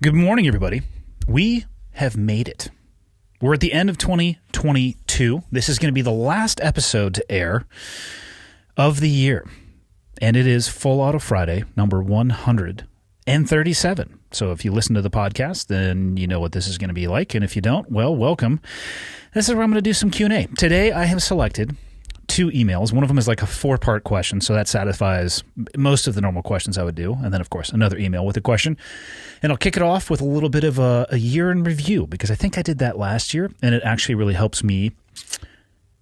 Good morning, everybody. We have made it. We're at the end of 2022. This is going to be the last episode to air of the year. And it is Full Auto Friday, number 137. So if you listen to the podcast, then you know what this is going to be like. And if you don't, well, welcome. This is where I'm going to do some Q&A. Today, I have selected 2 emails. One of them is like a 4-part question, so that satisfies most of the normal questions I would do. And then, of course, another email with a question. And I'll kick it off with a little bit of a year in review, because I think I did that last year, and it actually really helps me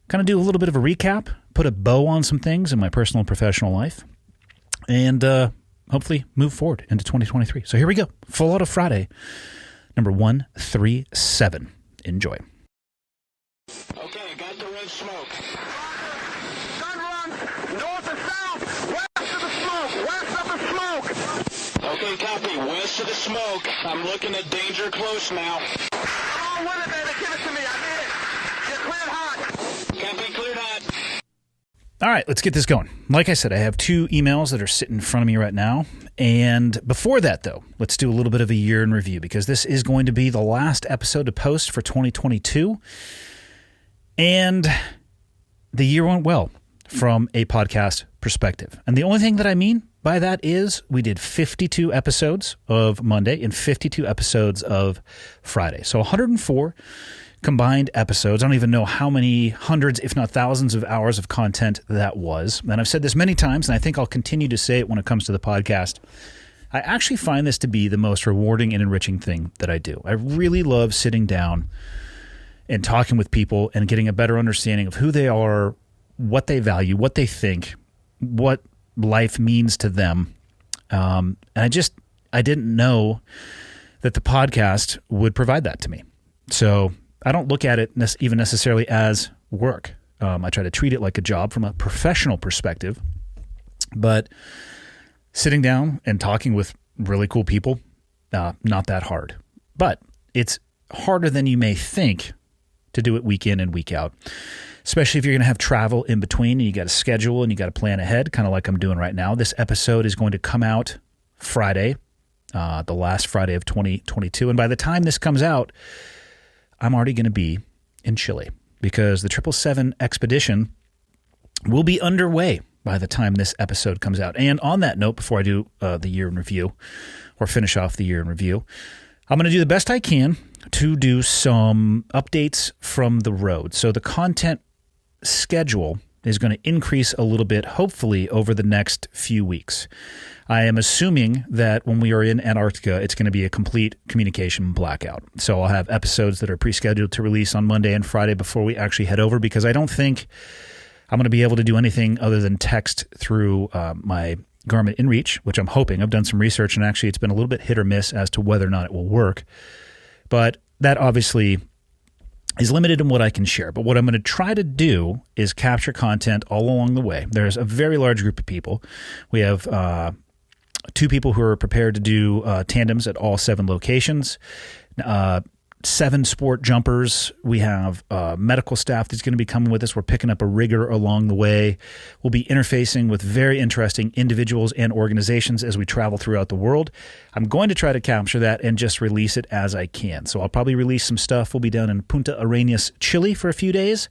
kind of do a little bit of a recap, put a bow on some things in my personal and professional life, and hopefully move forward into 2023. So here we go. Full Auto Friday, number 137. Enjoy. Okay, got the red smoke. Gun run, north and south, west of the smoke, west of the smoke. Okay, copy, west of the smoke. I'm looking at danger close now. Come on with it, baby, give it to me, I need it. You're cleared hot. Copy, cleared hot. All right, let's get this going. Like I said, I have 2 emails that are sitting in front of me right now. And before that, though, let's do a little bit of a year in review, because this is going to be the last episode to post for 2022. And the year went well from a podcast perspective. And the only thing that I mean by that is we did 52 episodes of Monday and 52 episodes of Friday. So 104 combined episodes. I don't even know how many hundreds, if not thousands of hours of content that was. And I've said this many times, and I think I'll continue to say it when it comes to the podcast. I actually find this to be the most rewarding and enriching thing that I do. I really love sitting down and talking with people and getting a better understanding of who they are, what they value, what they think, what life means to them. And I didn't know that the podcast would provide that to me. So I don't look at it even necessarily as work. I try to treat it like a job from a professional perspective. But sitting down and talking with really cool people, not that hard. But it's harder than you may think to do it week in and week out, especially if you're going to have travel in between and you got to schedule and you got to plan ahead, kind of like I'm doing right now. This episode is going to come out Friday, the last Friday of 2022. And by the time this comes out, I'm already going to be in Chile, because the 777 expedition will be underway by the time this episode comes out. And on that note, before I do the year in review, or finish off the year in review, I'm going to do the best I can to do some updates from the road. So the content schedule is going to increase a little bit, hopefully, over the next few weeks. I am assuming that when we are in Antarctica, it's going to be a complete communication blackout. So I'll have episodes that are pre-scheduled to release on Monday and Friday before we actually head over, because I don't think I'm going to be able to do anything other than text through my Garmin InReach, which I'm hoping. I've done some research, and actually it's been a little bit hit or miss as to whether or not it will work. But that obviously is limited in what I can share. But what I'm going to try to do is capture content all along the way. There's a very large group of people. We have 2 people who are prepared to do tandems at all 7 locations. 7 sport jumpers. We have medical staff that's going to be coming with us. We're picking up a rigger along the way. We'll be interfacing with very interesting individuals and organizations as we travel throughout the world. I'm going to try to capture that and just release it as I can. So I'll probably release some stuff. We'll be down in Punta Arenas, Chile for a few days.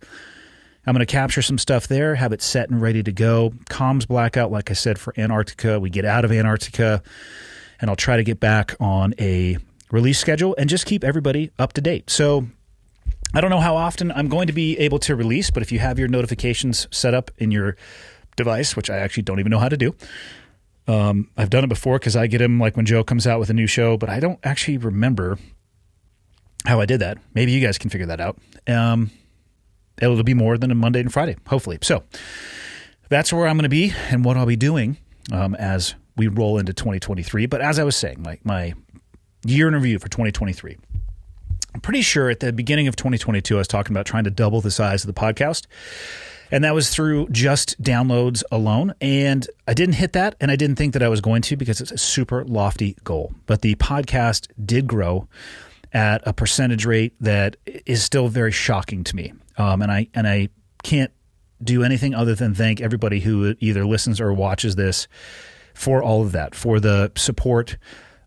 I'm going to capture some stuff there, have it set and ready to go. Comms blackout, like I said, for Antarctica. We get out of Antarctica, and I'll try to get back on a release schedule and just keep everybody up to date. So I don't know how often I'm going to be able to release, but if you have your notifications set up in your device, which I actually don't even know how to do. I've done it before because I get them like when Joe comes out with a new show, but I don't actually remember how I did that. Maybe you guys can figure that out. It'll be more than a Monday and Friday, hopefully. So that's where I'm going to be and what I'll be doing as we roll into 2023. But as I was saying, my year in review for 2023. I'm pretty sure at the beginning of 2022, I was talking about trying to double the size of the podcast. And that was through just downloads alone. And I didn't hit that, and I didn't think that I was going to, because it's a super lofty goal. But the podcast did grow at a percentage rate that is still very shocking to me. And I can't do anything other than thank everybody who either listens or watches this for all of that, for the support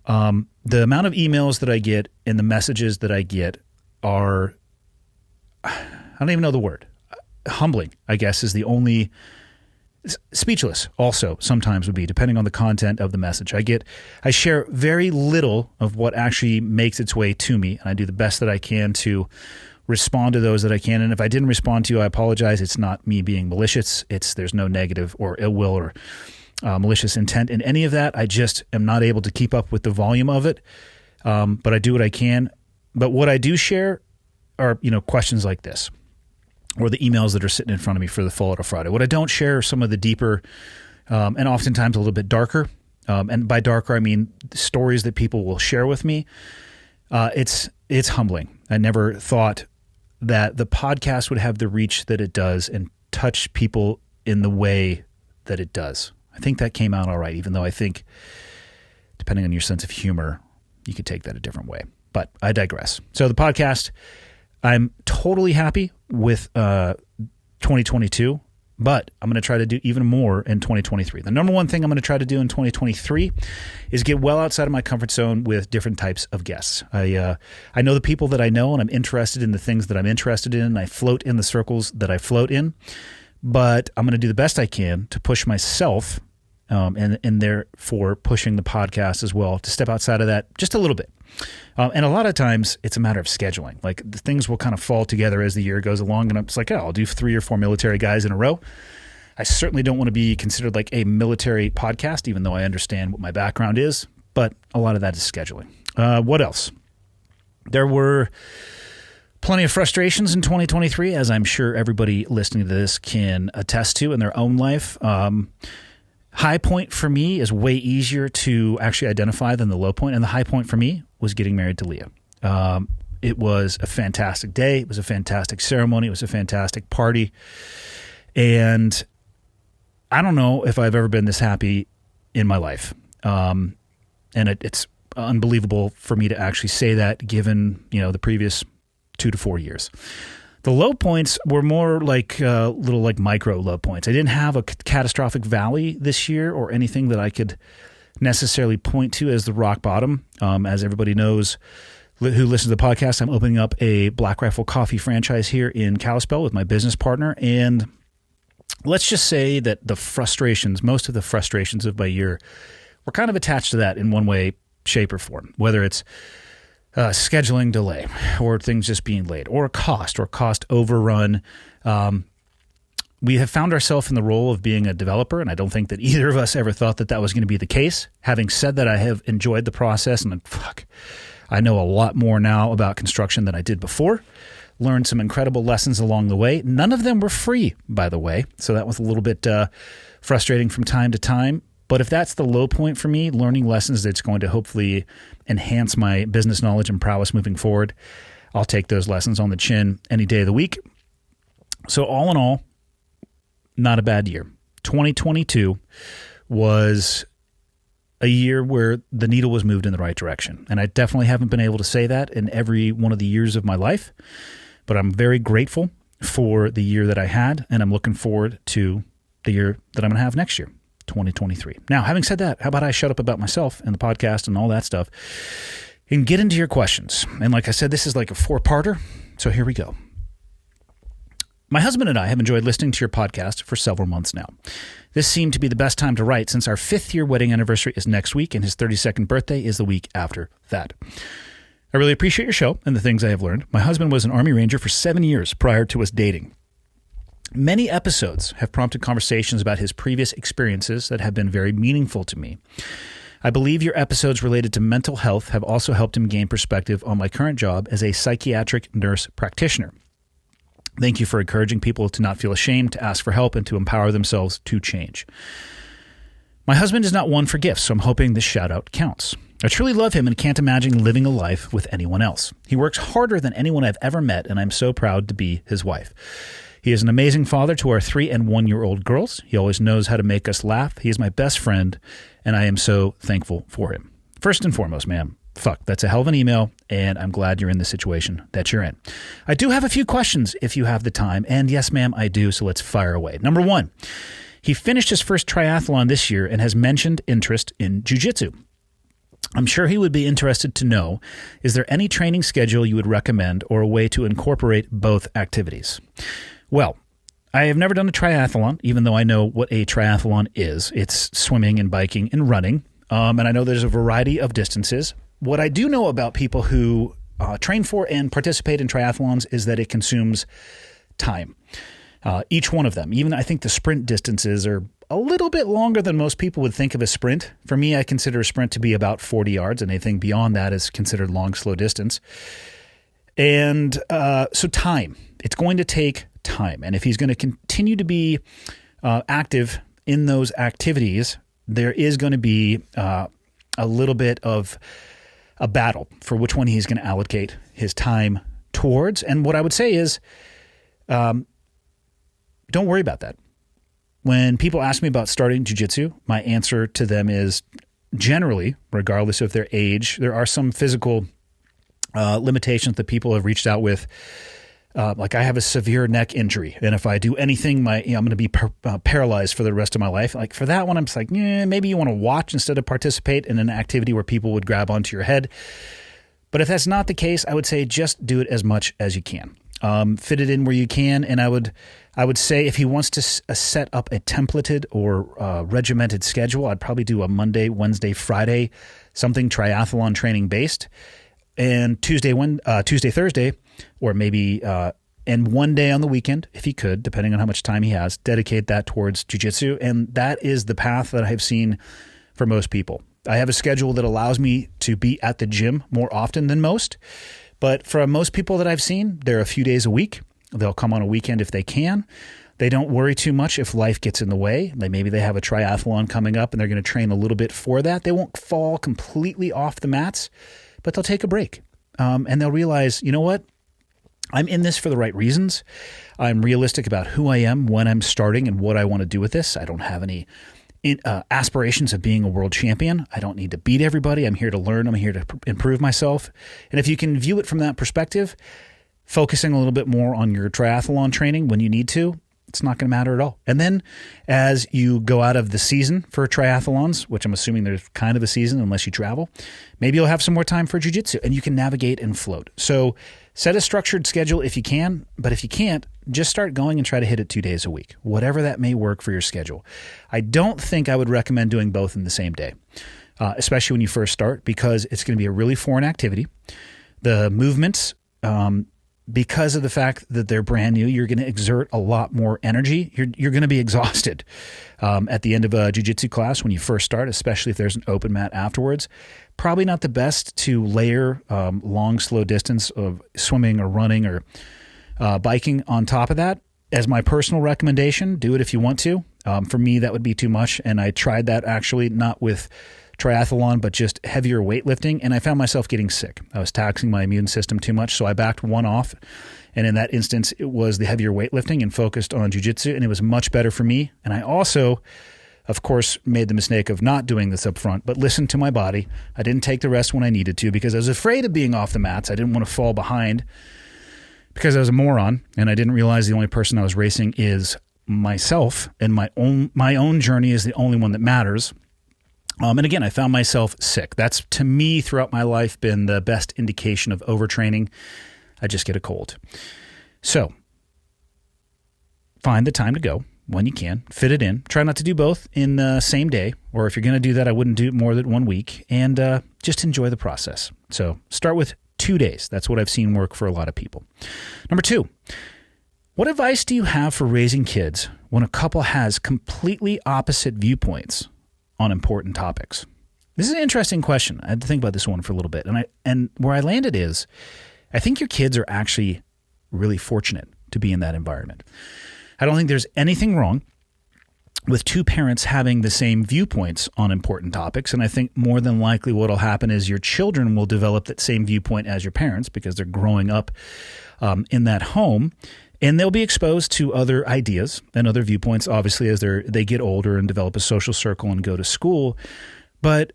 The amount of emails that I get and the messages that I get are, I don't even know the word. Humbling, I guess, is the only. Speechless also sometimes would be, depending on the content of the message. I share very little of what actually makes its way to me, and I do the best that I can to respond to those that I can. And if I didn't respond to you, I apologize. It's not me being malicious. There's no negative or ill will or malicious intent in any of that. I just am not able to keep up with the volume of it, but I do what I can. But what I do share are, questions like this, or the emails that are sitting in front of me for the Fallout Friday. What I don't share are some of the deeper and oftentimes a little bit darker. And by darker, I mean stories that people will share with me. It's humbling. I never thought that the podcast would have the reach that it does and touch people in the way that it does. I think that came out all right, even though I think, depending on your sense of humor, you could take that a different way. But I digress. So the podcast, I'm totally happy with 2022, but I'm going to try to do even more in 2023. The number one thing I'm going to try to do in 2023 is get well outside of my comfort zone with different types of guests. I know the people that I know, and I'm interested in the things that I'm interested in, and I float in the circles that I float in, but I'm going to do the best I can to push myself and therefore pushing the podcast as well to step outside of that just a little bit. And a lot of times it's a matter of scheduling. Like, the things will kind of fall together as the year goes along, and I'm just like, I'll do 3 or 4 military guys in a row. I certainly don't want to be considered like a military podcast, even though I understand what my background is, but a lot of that is scheduling. What else? There were plenty of frustrations in 2023, as I'm sure everybody listening to this can attest to in their own life. High point for me is way easier to actually identify than the low point. And the high point for me was getting married to Leah. It was a fantastic day. It was a fantastic ceremony. It was a fantastic party. And I don't know if I've ever been this happy in my life. And it's unbelievable for me to actually say that, given, the previous 2 to 4 years. The low points were more like little like micro low points. I didn't have a catastrophic valley this year or anything that I could necessarily point to as the rock bottom. As everybody knows who listens to the podcast, I'm opening up a Black Rifle Coffee franchise here in Kalispell with my business partner. And let's just say that most of the frustrations of my year were kind of attached to that in one way, shape, or form, whether it's scheduling delay, or things just being late, or cost overrun. We have found ourselves in the role of being a developer, and I don't think that either of us ever thought that was going to be the case. Having said that, I have enjoyed the process, and I know a lot more now about construction than I did before. Learned some incredible lessons along the way. None of them were free, by the way, so that was a little bit frustrating from time to time. But if that's the low point for me, learning lessons that's going to hopefully enhance my business knowledge and prowess moving forward, I'll take those lessons on the chin any day of the week. So all in all, not a bad year. 2022 was a year where the needle was moved in the right direction. And I definitely haven't been able to say that in every one of the years of my life, but I'm very grateful for the year that I had, and I'm looking forward to the year that I'm going to have next year. 2023. Now, having said that, how about I shut up about myself and the podcast and all that stuff and get into your questions? And like I said, this is like a 4-parter, so here we go. My husband and I have enjoyed listening to your podcast for several months now. This seemed to be the best time to write, since our 5th-year wedding anniversary is next week and his 32nd birthday is the week after that. I really appreciate your show and the things I have learned. My husband was an Army Ranger for 7 years prior to us dating. Many episodes have prompted conversations about his previous experiences that have been very meaningful to me. I believe your episodes related to mental health have also helped him gain perspective on my current job as a psychiatric nurse practitioner. Thank you for encouraging people to not feel ashamed to ask for help and to empower themselves to change. My husband is not one for gifts, so I'm hoping this shout-out counts. I truly love him and can't imagine living a life with anyone else. He works harder than anyone I've ever met, and I'm so proud to be his wife. He is an amazing father to our 3- and 1-year-old girls. He always knows how to make us laugh. He is my best friend, and I am so thankful for him. First and foremost, ma'am, that's a hell of an email, and I'm glad you're in the situation that you're in. I do have a few questions if you have the time, and yes, ma'am, I do, so let's fire away. Number 1, he finished his first triathlon this year and has mentioned interest in jiu-jitsu. I'm sure he would be interested to know, is there any training schedule you would recommend or a way to incorporate both activities? Well, I have never done a triathlon, even though I know what a triathlon is. It's swimming and biking and running, and I know there's a variety of distances. What I do know about people who train for and participate in triathlons is that it consumes time. Each one of them. Even I think the sprint distances are a little bit longer than most people would think of a sprint. For me, I consider a sprint to be about 40 yards, and anything beyond that is considered long, slow distance. And so time. It's going to take time. And if he's going to continue to be active in those activities, there is going to be a little bit of a battle for which one he's going to allocate his time towards. And what I would say is, don't worry about that. When people ask me about starting jiu-jitsu, my answer to them is generally, regardless of their age, there are some physical limitations that people have reached out with. Like I have a severe neck injury, and if I do anything, I'm going to be paralyzed for the rest of my life. Like for that one, I'm just like, maybe you want to watch instead of participate in an activity where people would grab onto your head. But if that's not the case, I would say just do it as much as you can. Fit it in where you can, and I would say if he wants to set up a templated or regimented schedule, I'd probably do a Monday, Wednesday, Friday, something triathlon training based, and Tuesday, Thursday, or maybe and one day on the weekend, if he could, depending on how much time he has, dedicate that towards jiu-jitsu, and that is the path that I've seen for most people. I have a schedule that allows me to be at the gym more often than most. But for most people that I've seen, they're a few days a week. They'll come on a weekend if they can. They don't worry too much if life gets in the way. Maybe they have a triathlon coming up and they're going to train a little bit for that. They won't fall completely off the mats, but they'll take a break. And they'll realize, you know what? I'm in this for the right reasons. I'm realistic about who I am when I'm starting and what I want to do with this. I don't have any aspirations of being a world champion. I don't need to beat everybody. I'm here to learn. I'm here to improve myself. And if you can view it from that perspective, focusing a little bit more on your triathlon training when you need to, it's not going to matter at all. And then as you go out of the season for triathlons, which I'm assuming there's kind of a season unless you travel, maybe you'll have some more time for jiu-jitsu and you can navigate and float. So set a structured schedule if you can, but if you can't, just start going and try to hit it 2 days a week, whatever that may work for your schedule. I don't think I would recommend doing both in the same day, especially when you first start, because it's going to be a really foreign activity. The movements, because of the fact that they're brand new, you're going to exert a lot more energy. You're going to be exhausted at the end of a jiu-jitsu class when you first start, especially if there's an open mat afterwards. Probably not the best to layer long, slow distance of swimming or running or biking on top of that. As my personal recommendation, do it if you want to. For me, that would be too much, and I tried that actually not with triathlon, but just heavier weightlifting, and I found myself getting sick. I was taxing my immune system too much, so I backed one off, and in that instance, it was the heavier weightlifting and focused on jiu-jitsu, and it was much better for me. And I also, of course, made the mistake of not doing this up front, but listened to my body. I didn't take the rest when I needed to because I was afraid of being off the mats. I didn't want to fall behind because I was a moron, and I didn't realize the only person I was racing is myself, and my own journey is the only one that matters. And again, I found myself sick. That's, to me, throughout my life, been the best indication of overtraining. I just get a cold. So find the time to go when you can. Fit it in. Try not to do both in the same day. Or if you're going to do that, I wouldn't do it more than 1 week. And just enjoy the process. So start with 2 days. That's what I've seen work for a lot of people. Number 2, what advice do you have for raising kids when a couple has completely opposite viewpoints on important topics? This is an interesting question. I had to think about this one for a little bit. And where I landed is, I think your kids are actually really fortunate to be in that environment. I don't think there's anything wrong with two parents having the same viewpoints on important topics. And I think more than likely what will happen is your children will develop that same viewpoint as your parents because they're growing up in that home. And they'll be exposed to other ideas and other viewpoints, obviously, as they get older and develop a social circle and go to school. But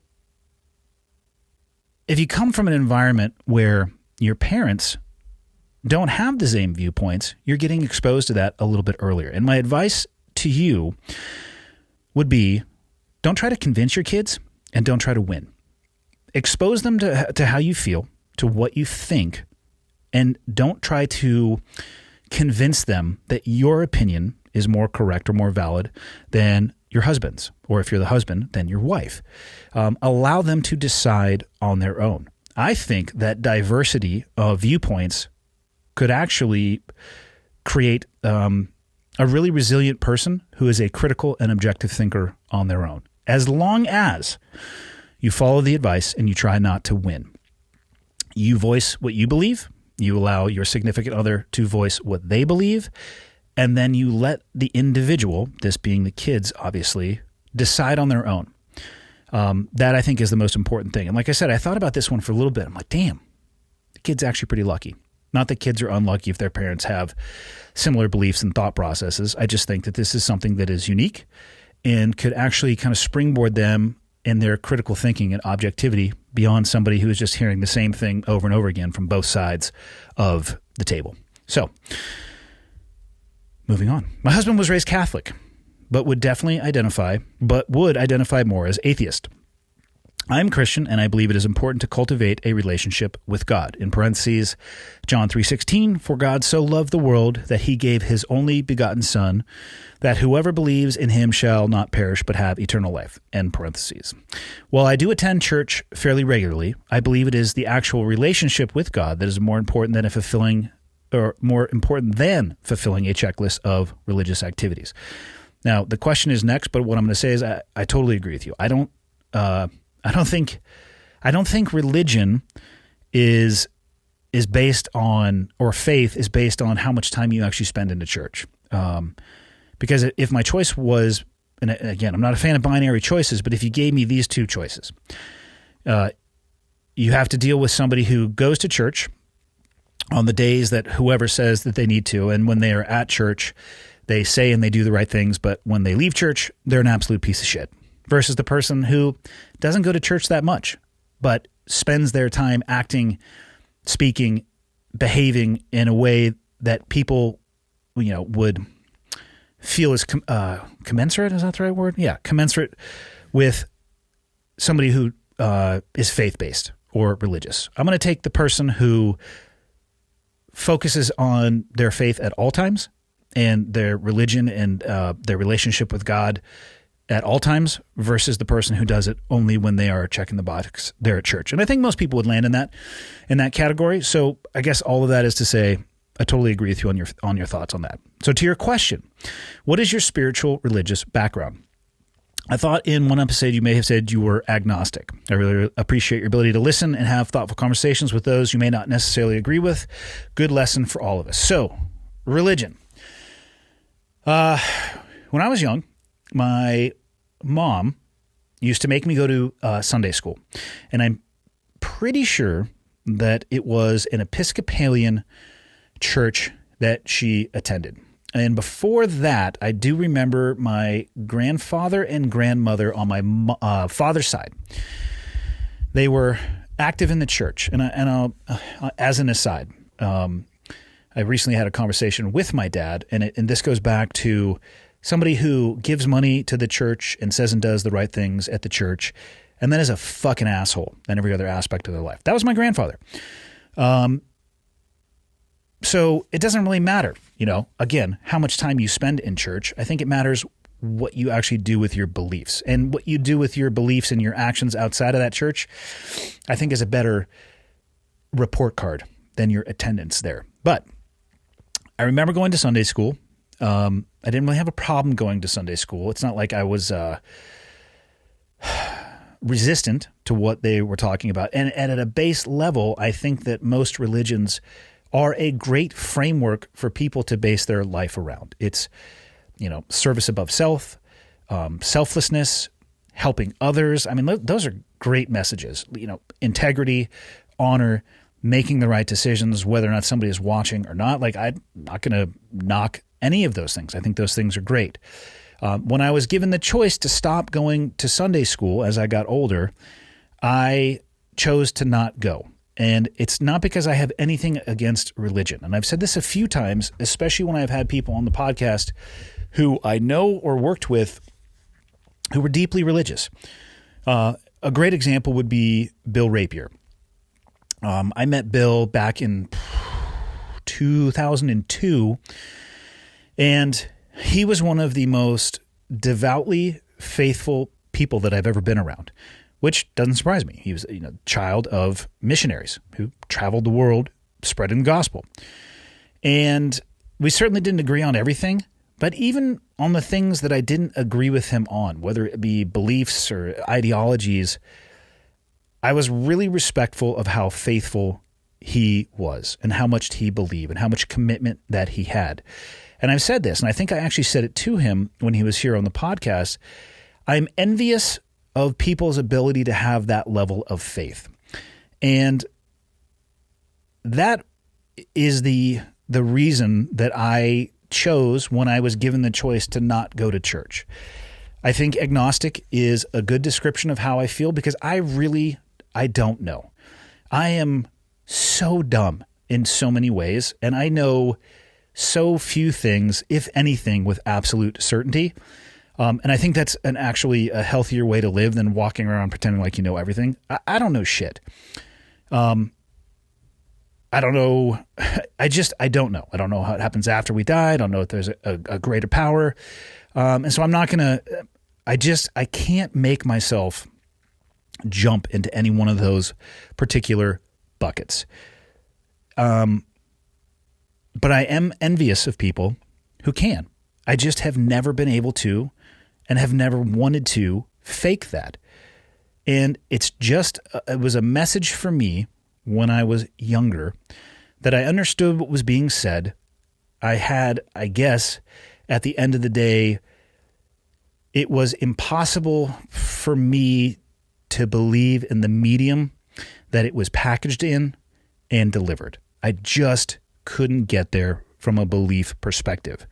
if you come from an environment where your parents don't have the same viewpoints, you're getting exposed to that a little bit earlier. And my advice to you would be, don't try to convince your kids and don't try to win. expose them to how you feel, to what you think, and don't try to convince them that your opinion is more correct or more valid than your husband's, or if you're the husband, then your wife. Allow them to decide on their own. I think that diversity of viewpoints could actually create a really resilient person who is a critical and objective thinker on their own, as long as you follow the advice and you try not to win. You voice what you believe, you allow your significant other to voice what they believe, and then you let the individual, this being the kids obviously, decide on their own. That I think is the most important thing. And like I said, I thought about this one for a little bit. I'm like, damn, the kid's actually pretty lucky. Not that kids are unlucky if their parents have similar beliefs and thought processes. I just think that this is something that is unique and could actually kind of springboard them in their critical thinking and objectivity beyond somebody who is just hearing the same thing over and over again from both sides of the table. So, moving on. My husband was raised Catholic, but would identify more as atheist. I'm Christian, and I believe it is important to cultivate a relationship with God. In parentheses, John 3:16, for God so loved the world that he gave his only begotten Son, that whoever believes in him shall not perish but have eternal life. End parentheses. While I do attend church fairly regularly, I believe it is the actual relationship with God that is more important than fulfilling a checklist of religious activities. Now, the question is next, but what I'm going to say is I totally agree with you. I don't think religion is based on, or faith is based on how much time you actually spend in the church. Because if my choice was, and again, I'm not a fan of binary choices, but if you gave me these two choices, you have to deal with somebody who goes to church on the days that whoever says that they need to, and when they are at church, they say and they do the right things, but when they leave church, they're an absolute piece of shit. Versus the person who doesn't go to church that much, but spends their time acting, speaking, behaving in a way that people, would feel is commensurate. Is that the right word? Yeah, commensurate with somebody who is faith-based or religious. I'm going to take the person who focuses on their faith at all times and their religion and their relationship with God at all times versus the person who does it only when they are checking the box there at church. And I think most people would land in that category. So I guess all of that is to say, I totally agree with you on your thoughts on that. So to your question, what is your spiritual religious background? I thought in one episode you may have said you were agnostic. I really appreciate your ability to listen and have thoughtful conversations with those you may not necessarily agree with. Good lesson for all of us. So, religion. When I was young, my mom used to make me go to Sunday school. And I'm pretty sure that it was an Episcopalian church that she attended. And before that, I do remember my grandfather and grandmother on my father's side. They were active in the church. And I'll, as an aside, I recently had a conversation with my dad, and this goes back to somebody who gives money to the church and says and does the right things at the church, and then is a fucking asshole in every other aspect of their life. That was my grandfather. So it doesn't really matter, again, how much time you spend in church. I think it matters what you actually do with your beliefs. And what you do with your beliefs and your actions outside of that church, I think is a better report card than your attendance there. But I remember going to Sunday school. I didn't really have a problem going to Sunday school. It's not like I was resistant to what they were talking about. And at a base level, I think that most religions are a great framework for people to base their life around. It's, service above self, selflessness, helping others. I mean, those are great messages. Integrity, honor, making the right decisions, whether or not somebody is watching or not. Like, I'm not going to knock any of those things. I think those things are great. When I was given the choice to stop going to Sunday school as I got older, I chose to not go. And it's not because I have anything against religion. And I've said this a few times, especially when I've had people on the podcast who I know or worked with who were deeply religious. a great example would be Bill Rapier. I met Bill back in 2002, and he was one of the most devoutly faithful people that I've ever been around, which doesn't surprise me. He was a child of missionaries who traveled the world spreading the gospel. And we certainly didn't agree on everything, but even on the things that I didn't agree with him on, whether it be beliefs or ideologies, I was really respectful of how faithful he was and how much he believed and how much commitment that he had. And I've said this, and I think I actually said it to him when he was here on the podcast. I'm envious of people's ability to have that level of faith. And that is the reason that I chose when I was given the choice to not go to church. I think agnostic is a good description of how I feel because I don't know. I am so dumb in so many ways, and I know so few things, if anything, with absolute certainty. And I think that's actually a healthier way to live than walking around pretending like you know everything. I don't know shit. I don't know. I don't know. I don't know how it happens after we die. I don't know if there's a greater power. And so I'm not going to, I can't make myself jump into any one of those particular buckets. But I am envious of people who can. I just have never been able to and have never wanted to fake that. And it was a message for me when I was younger that I understood what was being said. I had, I guess, at the end of the day, it was impossible for me to believe in the medium that it was packaged in and delivered. I just couldn't get there from a belief perspective.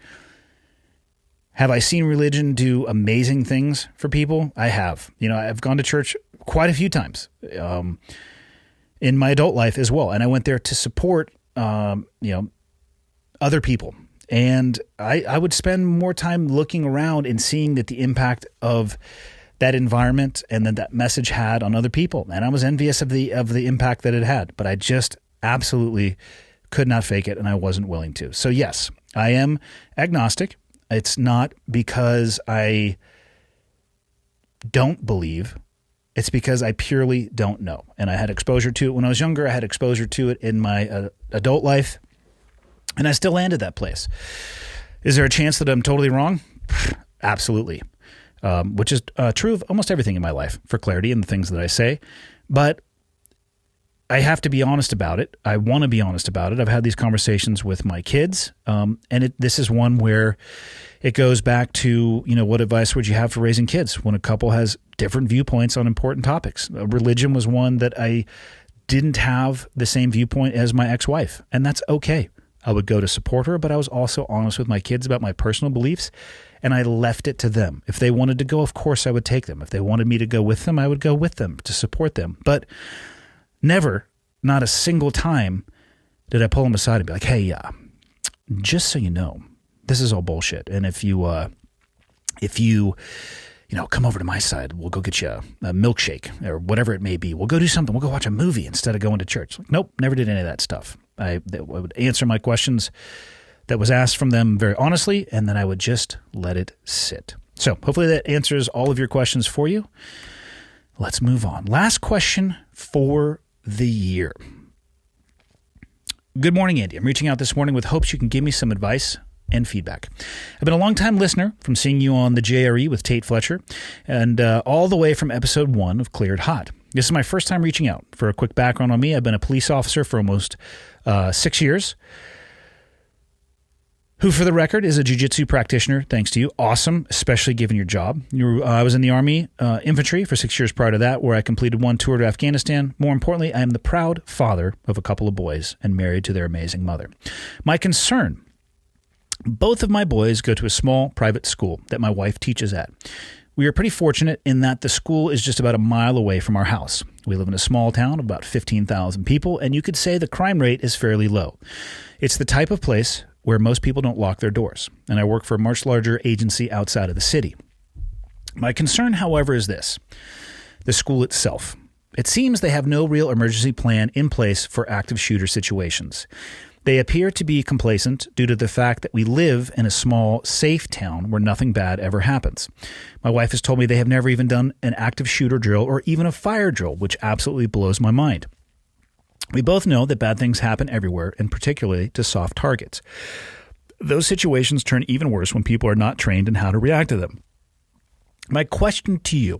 Have I seen religion do amazing things for people? I have. I've gone to church quite a few times in my adult life as well. And I went there to support, other people. And I would spend more time looking around and seeing that the impact of that environment and that message had on other people. And I was envious of the impact that it had, but I just absolutely could not fake it, and I wasn't willing to. So yes, I am agnostic. It's not because I don't believe. It's because I purely don't know. And I had exposure to it when I was younger. I had exposure to it in my adult life, and I still landed that place. Is there a chance that I'm totally wrong? Absolutely. Which is true of almost everything in my life, for clarity in the things that I say. But I have to be honest about it. I want to be honest about it. I've had these conversations with my kids, and this is one where it goes back to, what advice would you have for raising kids when a couple has different viewpoints on important topics? Religion was one that I didn't have the same viewpoint as my ex-wife, and that's okay. I would go to support her, but I was also honest with my kids about my personal beliefs, and I left it to them. If they wanted to go, of course I would take them. If they wanted me to go with them, I would go with them to support them. But never, not a single time, did I pull them aside and be like, hey, just so you know, this is all bullshit. And if you come over to my side, we'll go get you a milkshake or whatever it may be. We'll go do something. We'll go watch a movie instead of going to church. Like, nope, never did any of that stuff. I would answer my questions that was asked from them very honestly, and then I would just let it sit. So hopefully that answers all of your questions for you. Let's move on. Last question for the year. Good morning, Andy. I'm reaching out this morning with hopes you can give me some advice and feedback. I've been a long-time listener from seeing you on the JRE with Tate Fletcher and all the way from episode 1 of Cleared Hot. This is my first time reaching out. For a quick background on me, I've been a police officer for almost 6 years, who, for the record, is a jiu-jitsu practitioner, thanks to you. Awesome, especially given your job. I was in the Army infantry for 6 years prior to that, where I completed one tour to Afghanistan. More importantly, I am the proud father of a couple of boys and married to their amazing mother. My concern: both of my boys go to a small private school that my wife teaches at. We are pretty fortunate in that the school is just about a mile away from our house. We live in a small town of about 15,000 people, and you could say the crime rate is fairly low. It's the type of place where most people don't lock their doors, and I work for a much larger agency outside of the city. My concern, however, is this. the school itself. It seems they have no real emergency plan in place for active shooter situations. They appear to be complacent due to the fact that we live in a small, safe town where nothing bad ever happens. My wife has told me they have never even done an active shooter drill or even a fire drill, which absolutely blows my mind. We both know that bad things happen everywhere, and particularly to soft targets. Those situations turn even worse when people are not trained in how to react to them. My question to you,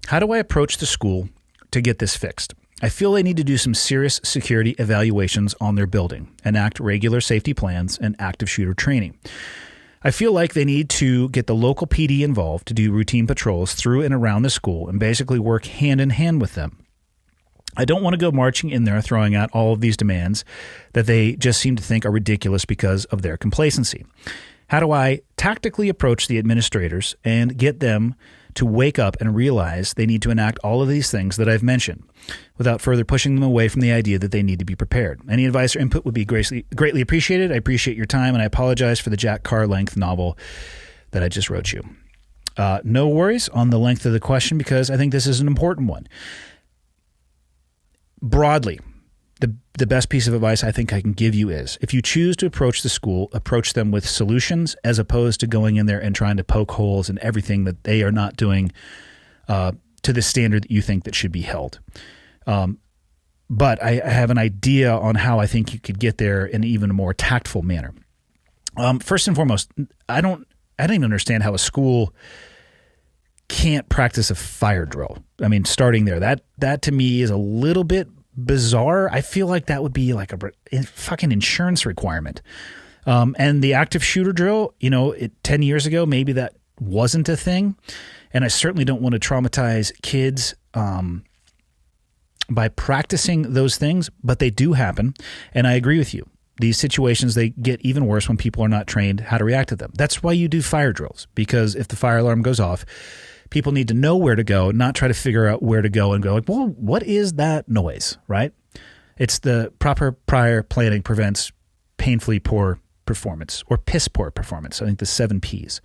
how do I approach the school to get this fixed? I feel they need to do some serious security evaluations on their building, enact regular safety plans, and active shooter training. I feel like they need to get the local PD involved to do routine patrols through and around the school and basically work hand in hand with them. I don't want to go marching in there throwing out all of these demands that they just seem to think are ridiculous because of their complacency. How do I tactically approach the administrators and get them to wake up and realize they need to enact all of these things that I've mentioned without further pushing them away from the idea that they need to be prepared? Any advice or input would be greatly appreciated. I appreciate your time, and I apologize for the Jack Carr length novel that I just wrote you. No worries on the length of the question because I think this is an important one. Broadly, the best piece of advice I think I can give you is if you choose to approach the school, approach them with solutions as opposed to going in there and trying to poke holes in everything that they are not doing to the standard that you think that should be held. But I have an idea on how I think you could get there in even a more tactful manner. First and foremost, I don't even understand how a school can't practice a fire drill. I mean, starting there, that to me is a little bit bizarre. I feel like that would be like a fucking insurance requirement. And the active shooter drill, 10 years ago, maybe that wasn't a thing. And I certainly don't want to traumatize kids by practicing those things, but they do happen. And I agree with you. These situations, they get even worse when people are not trained how to react to them. That's why you do fire drills, because if the fire alarm goes off, people need to know where to go, not try to figure out where to go and go like, well, what is that noise, right? It's the proper prior planning prevents painfully poor performance or piss poor performance. I think the 7 Ps.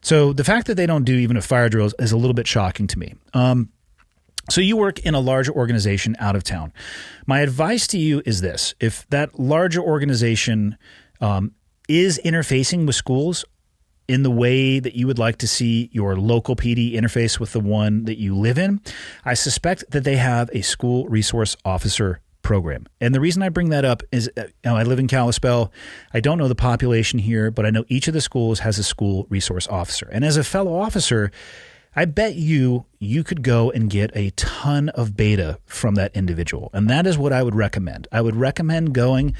So the fact that they don't do even a fire drill is a little bit shocking to me. So you work in a larger organization out of town. My advice to you is this. If that larger organization is interfacing with schools in the way that you would like to see your local PD interface with the one that you live in, I suspect that they have a school resource officer program. And the reason I bring that up is I live in Kalispell. I don't know the population here, but I know each of the schools has a school resource officer. And as a fellow officer, I bet you could go and get a ton of beta from that individual. And that is what I would recommend. I would recommend going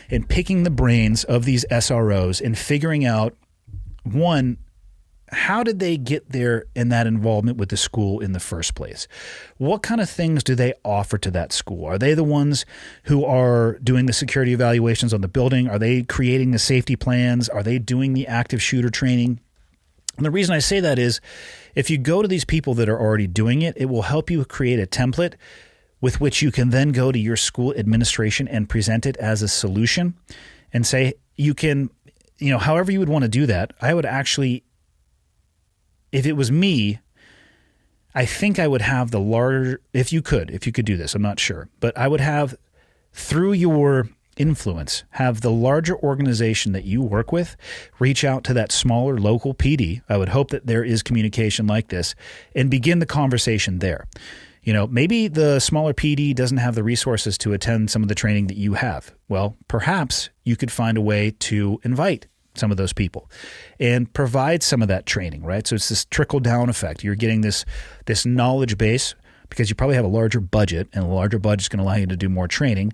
and picking the brains of these SROs and figuring out, one, how did they get there in that involvement with the school in the first place? What kind of things do they offer to that school? Are they the ones who are doing the security evaluations on the building? Are they creating the safety plans? Are they doing the active shooter training? And the reason I say that is if you go to these people that are already doing it, it will help you create a template with which you can then go to your school administration and present it as a solution and say you can, however you would want to do that. I would actually, if it was me, I think I would have the larger, if you could do this, I'm not sure, but I would have, through your influence, have the larger organization that you work with reach out to that smaller local PD. I would hope that there is communication like this and begin the conversation there. Maybe the smaller PD doesn't have the resources to attend some of the training that you have. Well, perhaps you could find a way to invite some of those people and provide some of that training, right? So it's this trickle down effect. You're getting this knowledge base because you probably have a larger budget, and a larger budget is going to allow you to do more training.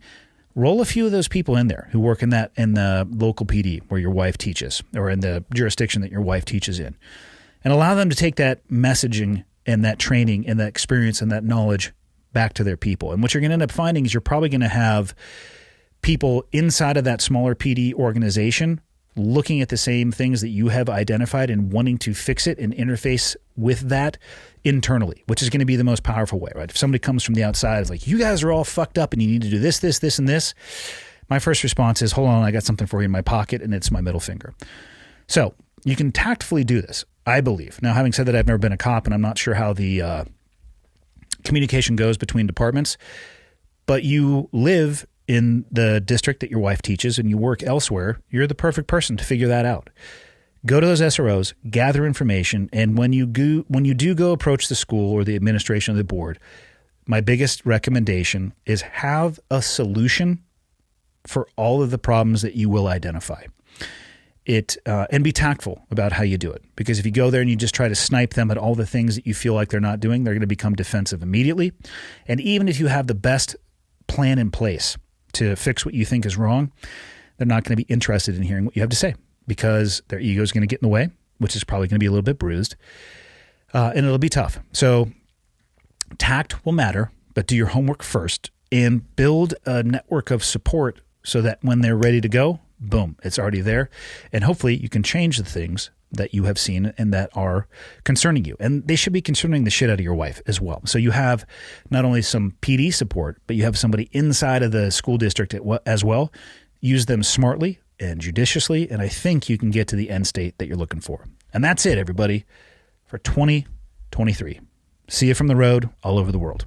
Roll a few of those people in there who work in the local PD where your wife teaches, or in the jurisdiction that your wife teaches in, and allow them to take that messaging and that training and that experience and that knowledge back to their people. And what you're going to end up finding is you're probably going to have people inside of that smaller PD organization looking at the same things that you have identified and wanting to fix it and interface with that internally, which is going to be the most powerful way, right? If somebody comes from the outside, it's like, you guys are all fucked up and you need to do this, this, this, and this. My first response is, hold on, I got something for you in my pocket, and it's my middle finger. So you can tactfully do this, I believe. Now, having said that, I've never been a cop, and I'm not sure how the communication goes between departments, but you live in the district that your wife teaches and you work elsewhere, you're the perfect person to figure that out. Go to those SROs, gather information, and when you do go approach the school or the administration of the board, my biggest recommendation is have a solution for all of the problems that you will identify. And be tactful about how you do it. Because if you go there and you just try to snipe them at all the things that you feel like they're not doing, they're going to become defensive immediately. And even if you have the best plan in place to fix what you think is wrong, they're not going to be interested in hearing what you have to say because their ego is going to get in the way, which is probably going to be a little bit bruised. And it'll be tough. So tact will matter, but do your homework first and build a network of support so that when they're ready to go, boom, it's already there. And hopefully you can change the things that you have seen and that are concerning you. And they should be concerning the shit out of your wife as well. So you have not only some PD support, but you have somebody inside of the school district as well. Use them smartly and judiciously, and I think you can get to the end state that you're looking for. And that's it, everybody, for 2023. See you from the road all over the world.